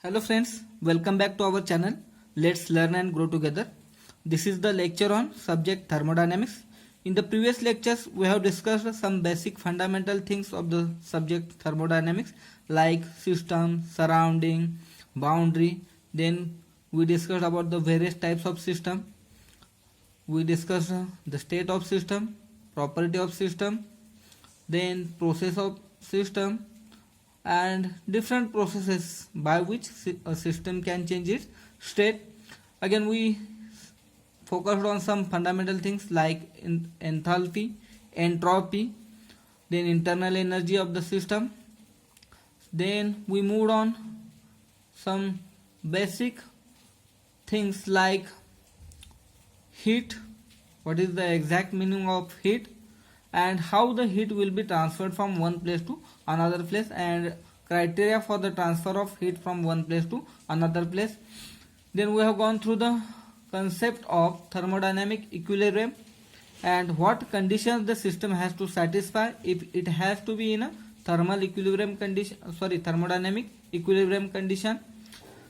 Hello friends, welcome back to our channel. Let's learn and grow together. This is the lecture on subject thermodynamics. In the previous lectures, we have discussed some basic fundamental things of the subject thermodynamics like system, surrounding, boundary. Then we discussed about the various types of system. We discussed the state of system, property of system, then process of system, and different processes by which a system can change its state. Again, we focused on some fundamental things like enthalpy, entropy, then internal energy of the system. Then we moved on some basic things like heat, what is the exact meaning of heat, and how the heat will be transferred from one place to another place, and criteria for the transfer of heat from one place to another place. Then we have gone through the concept of thermodynamic equilibrium and what conditions the system has to satisfy if it has to be in a thermodynamic equilibrium condition.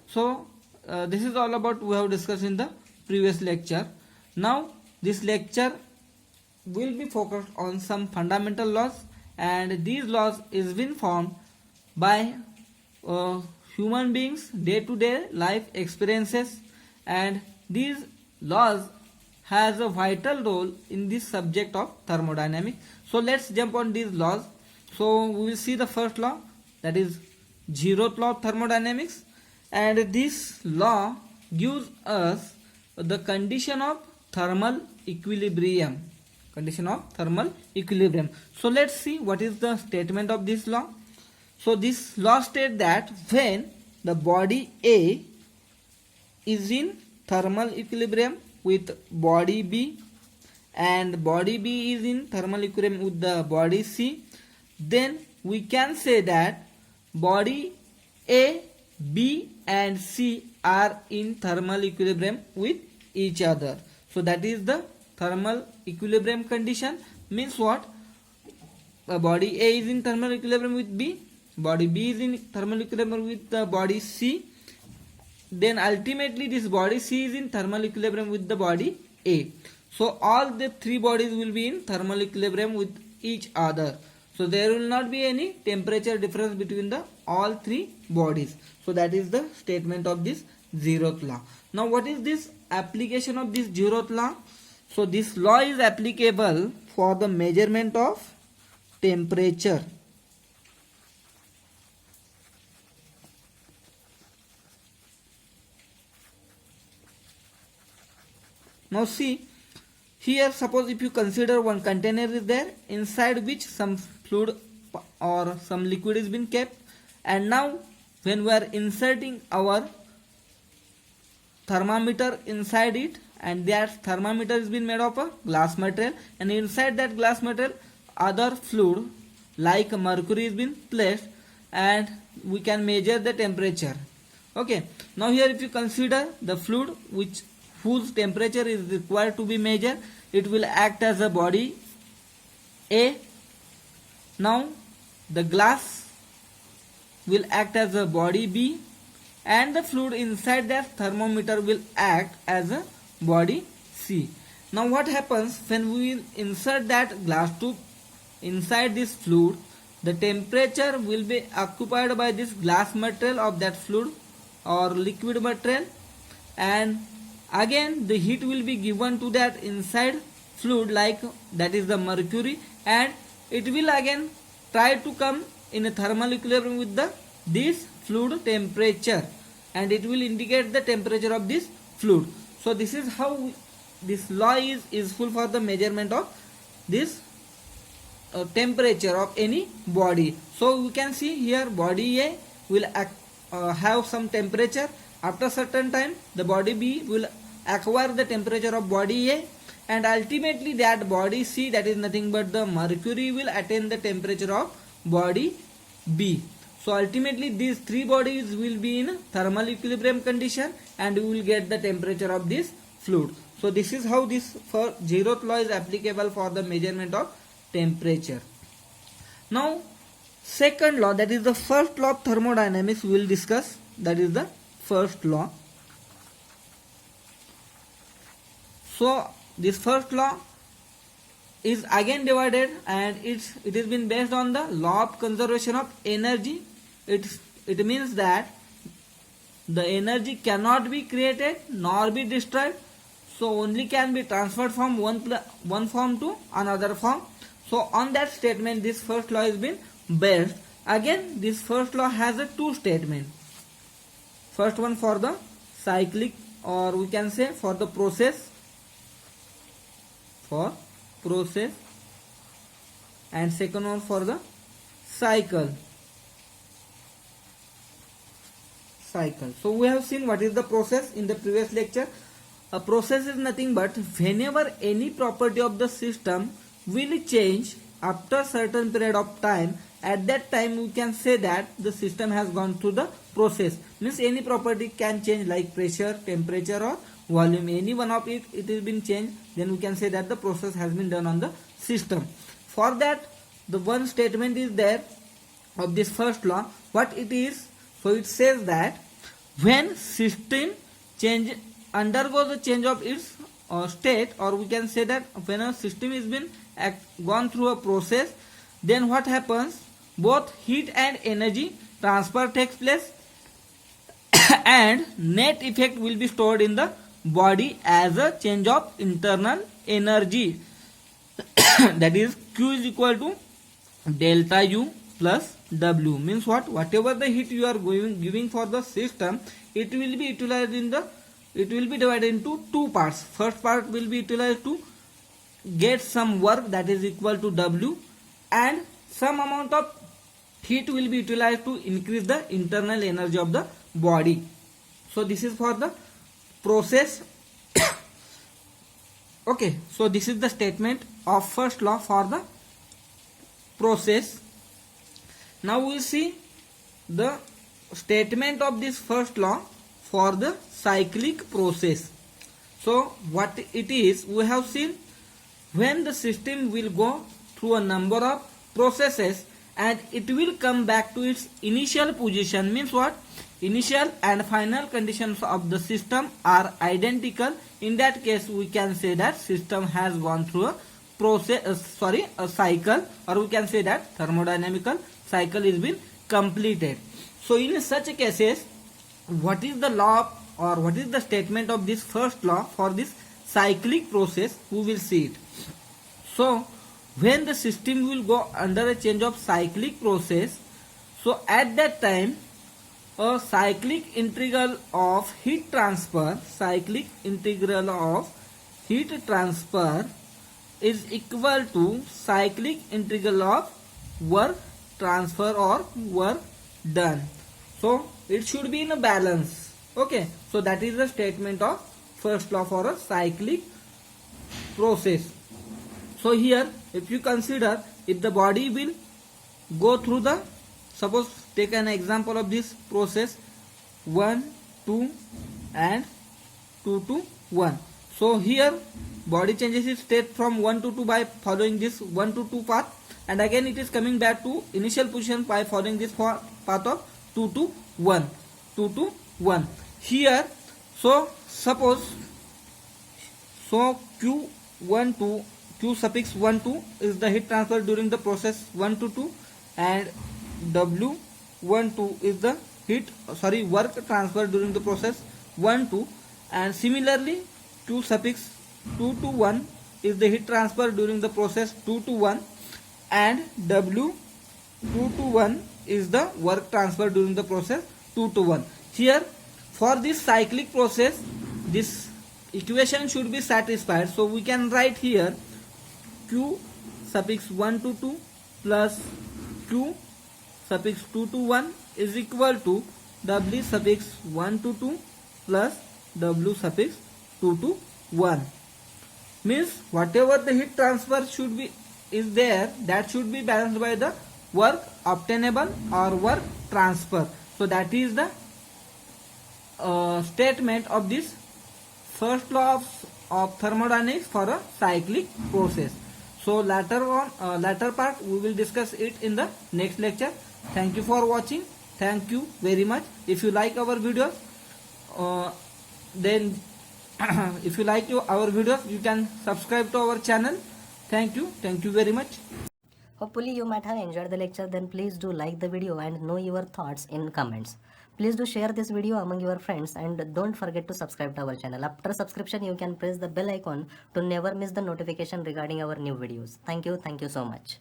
So this is all about we have discussed in the previous lecture. Now this lecture will be focused on some fundamental laws, and these laws is been formed by human beings day-to-day life experiences, and these laws has a vital role in this subject of thermodynamics. So let's jump on these laws. So we will see the first law, that is zeroth law of thermodynamics, and this law gives us the condition of thermal equilibrium. So let's see what is the statement of this law. So this law states that when the body A is in thermal equilibrium with body B and body B is in thermal equilibrium with the body C, then we can say that body A, B and C are in thermal equilibrium with each other. So that is the thermal equilibrium condition. Means what? Body A is in thermal equilibrium with B, body B is in thermal equilibrium with the body C, then ultimately this body C is in thermal equilibrium with the body A. So all the three bodies will be in thermal equilibrium with each other. So there will not be any temperature difference between the all three bodies. So that is the statement of this zeroth law. Now what is this application of this zeroth law? So this law is applicable for the measurement of temperature. Now see, here suppose if you consider one container is there inside which some fluid or some liquid is been kept, and now when we are inserting our thermometer inside it, and that thermometer is been made of a glass material, and inside that glass material other fluid like mercury is been placed, and we can measure the temperature. Okay, now here if you consider the fluid whose temperature is required to be measured, it will act as a body A. Now the glass will act as a body B, and the fluid inside that thermometer will act as a body C. Now what happens when we insert that glass tube inside this fluid? The temperature will be occupied by this glass material of that fluid or liquid material, and again the heat will be given to that inside fluid like that is the mercury, and it will again try to come in a thermal equilibrium with this fluid temperature, and it will indicate the temperature of this fluid. So this is how this law is useful for the measurement of this temperature of any body. So we can see here body A will have some temperature. After certain time the body B will acquire the temperature of body A, and ultimately that body C, that is nothing but the mercury, will attain the temperature of body B. So ultimately these three bodies will be in thermal equilibrium condition, and we will get the temperature of this fluid. So this is how this zeroth law is applicable for the measurement of temperature. Now second law, that is the first law of thermodynamics, we will discuss. that is the first law. So this first law is again divided, and it has been based on the law of conservation of energy. It means that the energy cannot be created nor be destroyed, so only can be transferred from one form to another form. So on that statement this first law has been based. Again, this first law has a two statement. First one for the cyclic, or we can say for the process, and second one for the cycle. So we have seen what is the process in the previous lecture. A process is nothing but whenever any property of the system will change after certain period of time, at that time we can say that the system has gone through the process. Means any property can change, like pressure, temperature or volume, any one of it has been changed, then we can say that the process has been done on the system. For that, the one statement is there of this first law. What it is? So it says that when system undergoes a change of its state, or we can say that when a system has been gone through a process, then what happens? Both heat and energy transfer takes place and net effect will be stored in the body as a change of internal energy. That is Q is equal to delta U plus W. Means what? Whatever the heat you are giving for the system, it will be divided into two parts. First part will be utilized to get some work, that is equal to W, and some amount of heat will be utilized to increase the internal energy of the body. So this is for the process. Okay, so this is the statement of first law for the process. Now we will see the statement of this first law for the cyclic process. So what it is, we have seen when the system will go through a number of processes and it will come back to its initial position. Means what? Initial and final conditions of the system are identical. In that case we can say that system has gone through a a cycle, or we can say that thermodynamical cycle is been completed. So in such cases, what is the law or what is the statement of this first law for this cyclic process? We will see it. So when the system will go under a change of cyclic process, so at that time a cyclic integral of heat transfer is equal to cyclic integral of work transfer or work done. So it should be in a balance. Okay, so that is the statement of first law for a cyclic process. So here, if you consider, if the body will go through the, suppose take an example of this process 1, 2 and 2 to 1. So here body changes its state from 1 to 2 by following this 1 to 2 path, and again it is coming back to initial position by following this path of 2 to 1. Here, so suppose, so Q suffix 1 2 is the heat transfer during the process 1 to 2, and W 1 2 is the work transfer during the process 1 2, and similarly Q suffix 2 to 1 is the heat transfer during the process 2 to 1, and W 2 to 1 is the work transfer during the process 2 to 1. Here for this cyclic process, this equation should be satisfied. So we can write here Q suffix 1 to 2 plus Q suffix 2 to 1 is equal to W suffix 1 to 2 plus W suffix 2 to 1. Means whatever the heat transfer should be is there, that should be balanced by the work obtainable or work transfer. So that is the statement of this first law of thermodynamics for a cyclic process. So later part we will discuss it in the next lecture. Thank you for watching. Thank you very much. If you like our videos, then if you like our videos, you can subscribe to our channel. Thank you very much. Hopefully you might have enjoyed the lecture. Then please do like the video and know your thoughts in comments. Please do share this video among your friends and don't forget to subscribe to our channel. After subscription, you can press the bell icon to never miss the notification regarding our new videos. Thank you so much.